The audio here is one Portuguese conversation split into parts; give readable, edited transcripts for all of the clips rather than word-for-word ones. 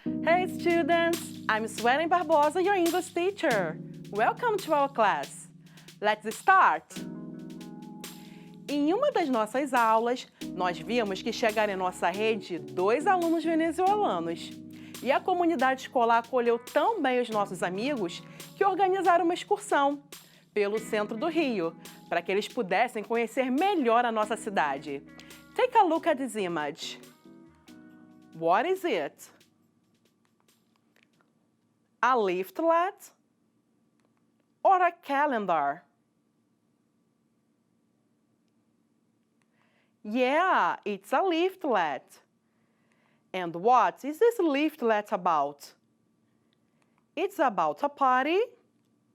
Hey students, I'm Suellen Barbosa, your English teacher. Welcome to our class. Let's start! Em uma das nossas aulas, nós vimos que chegaram em nossa rede 2 alunos venezuelanos. E a comunidade escolar acolheu tão bem os nossos amigos que organizaram uma excursão pelo centro do Rio, para que eles pudessem conhecer melhor a nossa cidade. Take a look at this image. What is it? A leaflet or a calendar? Yeah, it's a leaflet. And what is this leaflet about? It's about a party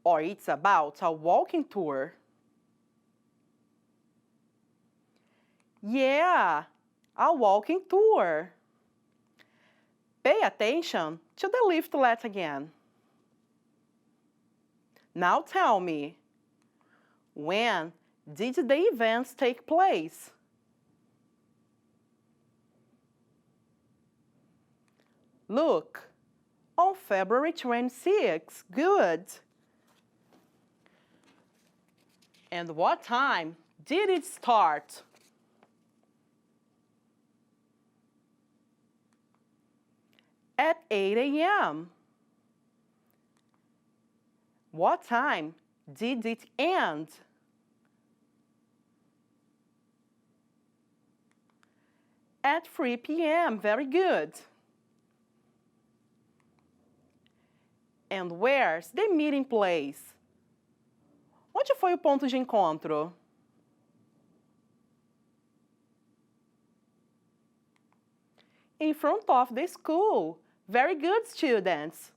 or it's about a walking tour? Yeah, a walking tour. Pay attention to the leaflet again. Now tell me, when did the events take place? Look, on February 26. Good. And what time did it start? At 8 a.m. What time did it end? At 3 p.m. Very good. And where's the meeting place? Onde foi o ponto de encontro? In front of the school. Very good, students.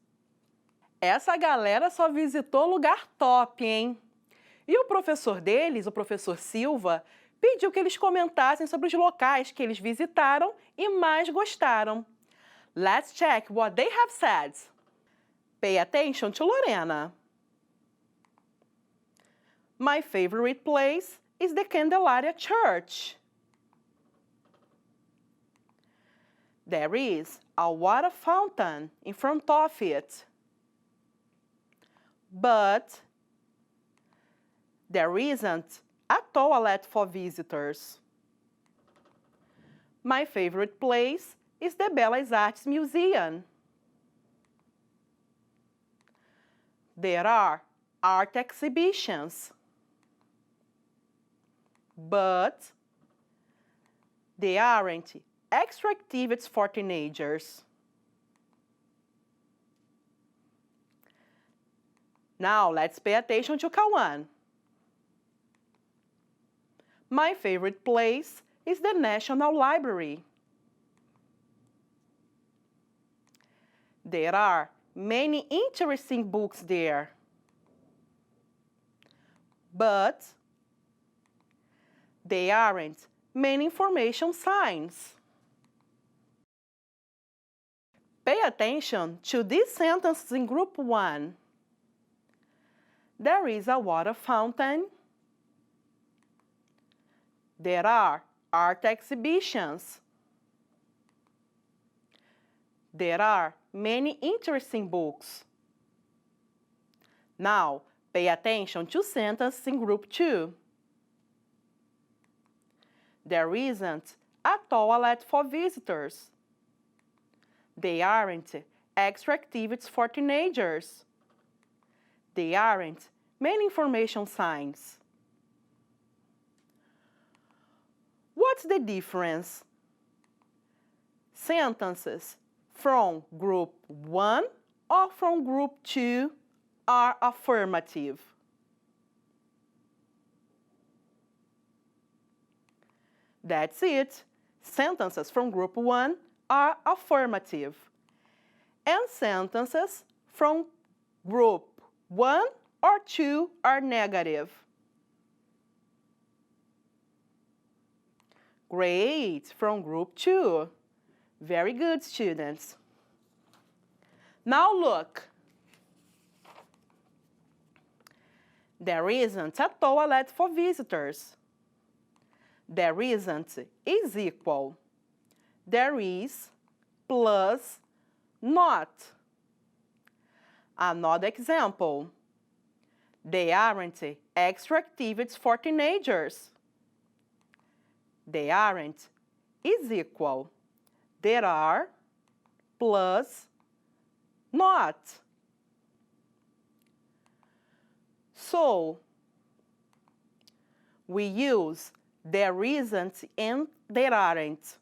Essa galera só visitou lugar top, hein? E o professor deles, o professor Silva, pediu que eles comentassem sobre os locais que eles visitaram e mais gostaram. Let's check what they have said. Pay attention to Lorena. My favorite place is the Candelaria Church. There is a water fountain in front of it. But there isn't a toilet for visitors. My favorite place is the Belas Artes Museum. There are art exhibitions. But they aren't extra activities for teenagers. Now let's pay attention to Kawan. My favorite place is the National Library. There are many interesting books there. But there aren't many information signs. Pay attention to these sentences in group 1. There is a water fountain. There are art exhibitions. There are many interesting books. Now, pay attention to sentences in group 2. There isn't a toilet for visitors. They aren't extra activities for teenagers. They aren't many information signs. What's the difference? Sentences from group 1 or from group 2 are affirmative. That's it. Sentences from group 1 are affirmative. And sentences from group 1 or 2 are negative. Great, from group 2. Very good, students. Now look. There isn't a toilet for visitors. There isn't is equal. There is plus not. Another example. They aren't extra activities for teenagers. They aren't is equal. There are plus not. So, we use there isn't and there aren't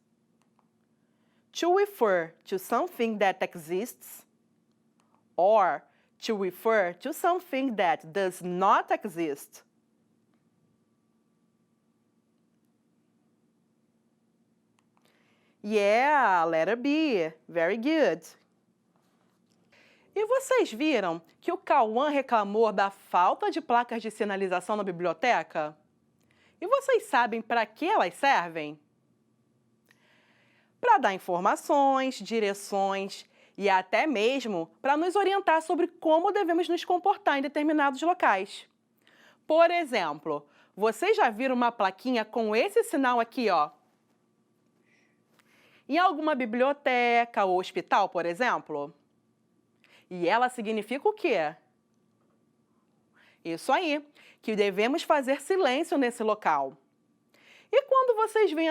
to refer to something that exists or to refer to something that does not exist. Yeah, letter B. Very good. E vocês viram que o Cauã reclamou da falta de placas de sinalização na biblioteca? E vocês sabem para que elas servem? Para dar informações, direções e até mesmo para nos orientar sobre como devemos nos comportar em determinados locais. Por exemplo, vocês já viram uma plaquinha com esse sinal aqui, ó? Em alguma biblioteca ou hospital, por exemplo? E ela significa o quê? Isso aí, que devemos fazer silêncio nesse local. E quando vocês veem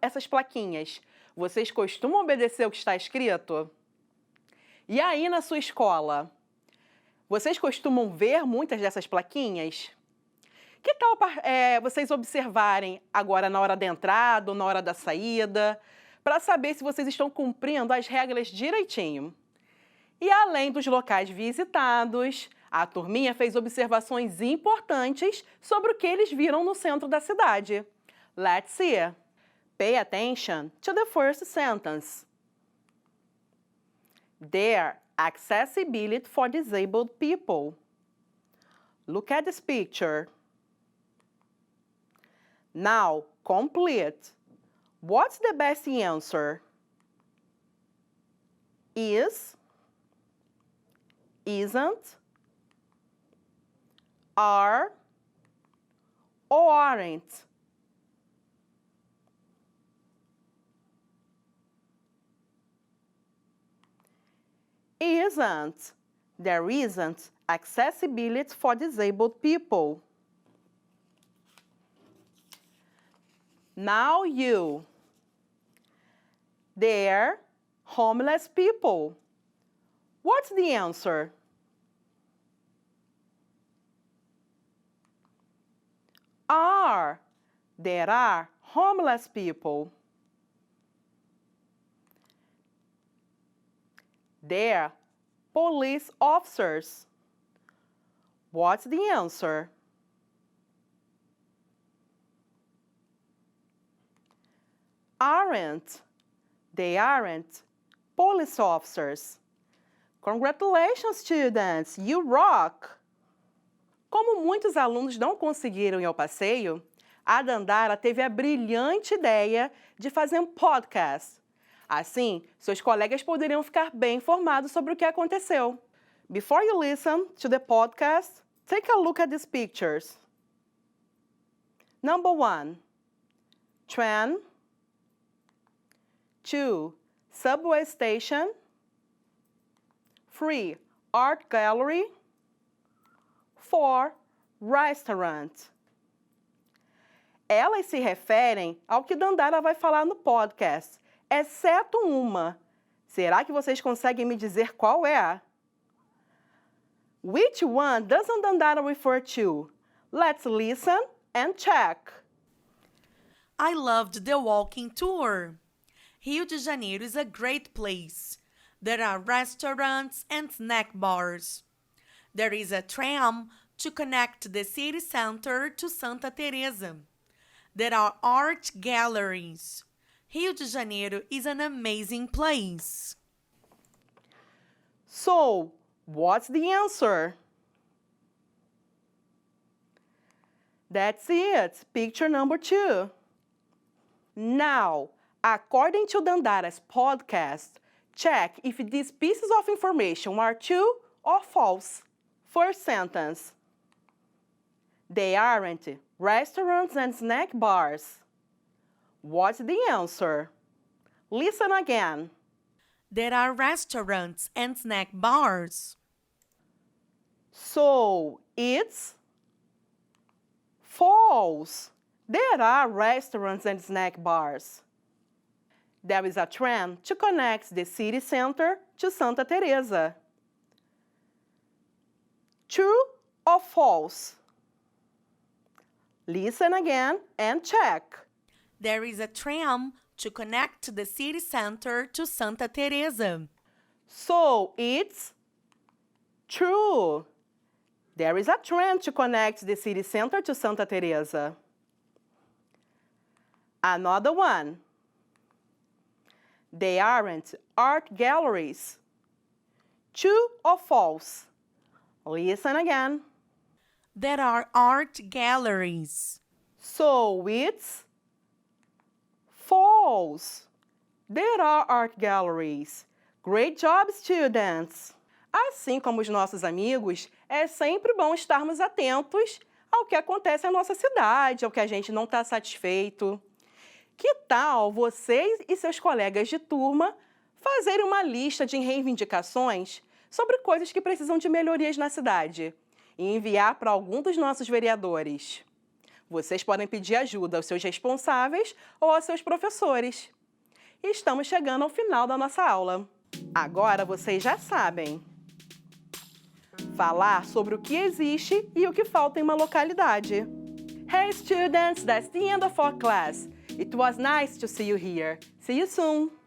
essas plaquinhas, vocês costumam obedecer o que está escrito? E aí na sua escola, vocês costumam ver muitas dessas plaquinhas? Que tal vocês observarem agora na hora da entrada ou na hora da saída, para saber se vocês estão cumprindo as regras direitinho? E além dos locais visitados, a turminha fez observações importantes sobre o que eles viram no centro da cidade. Let's see. Pay attention to the first sentence. There, accessibility for disabled people. Look at this picture. Now, complete. What's the best answer? Is, isn't, are, or aren't? Isn't. There isn't accessibility for disabled people. Now you. They're homeless people. What's the answer? Are. There are homeless people. They're police officers. What's the answer? Aren't. They aren't police officers. Congratulations, students! You rock! Como muitos alunos não conseguiram ir ao passeio, a Dandara teve a brilhante ideia de fazer um podcast. Assim, seus colegas poderiam ficar bem informados sobre o que aconteceu. Before you listen to the podcast, take a look at these pictures. Number 1, train. 2, subway station. 3, art gallery. 4, restaurant. Elas se referem ao que Dandara vai falar no podcast, exceto uma. Será que vocês conseguem me dizer qual é? Which one doesn't Dandara refer to? Let's listen and check. I loved the walking tour. Rio de Janeiro is a great place. There are restaurants and snack bars. There is a tram to connect the city center to Santa Teresa. There are art galleries. Rio de Janeiro is an amazing place. So, what's the answer? That's it. Picture number 2. Now, according to Dandara's podcast, check if these pieces of information are true or false. First sentence. They aren't restaurants and snack bars. What's the answer? Listen again. There are restaurants and snack bars. So, it's false. There are restaurants and snack bars. There is a tram to connect the city center to Santa Teresa. True or false? Listen again and check. There is a tram to connect the city center to Santa Teresa. So, it's true. There is a tram to connect the city center to Santa Teresa. Another one. They aren't art galleries. True or false? Listen again. There are art galleries. So it's false. There are art galleries. Great job, students! Assim como os nossos amigos, é sempre bom estarmos atentos ao que acontece na nossa cidade, ao que a gente não está satisfeito. Que tal vocês e seus colegas de turma fazerem uma lista de reivindicações sobre coisas que precisam de melhorias na cidade e enviar para algum dos nossos vereadores? Vocês podem pedir ajuda aos seus responsáveis ou aos seus professores. Estamos chegando ao final da nossa aula. Agora vocês já sabem falar sobre o que existe e o que falta em uma localidade. Hey students, that's the end of our class. It was nice to see you here. See you soon!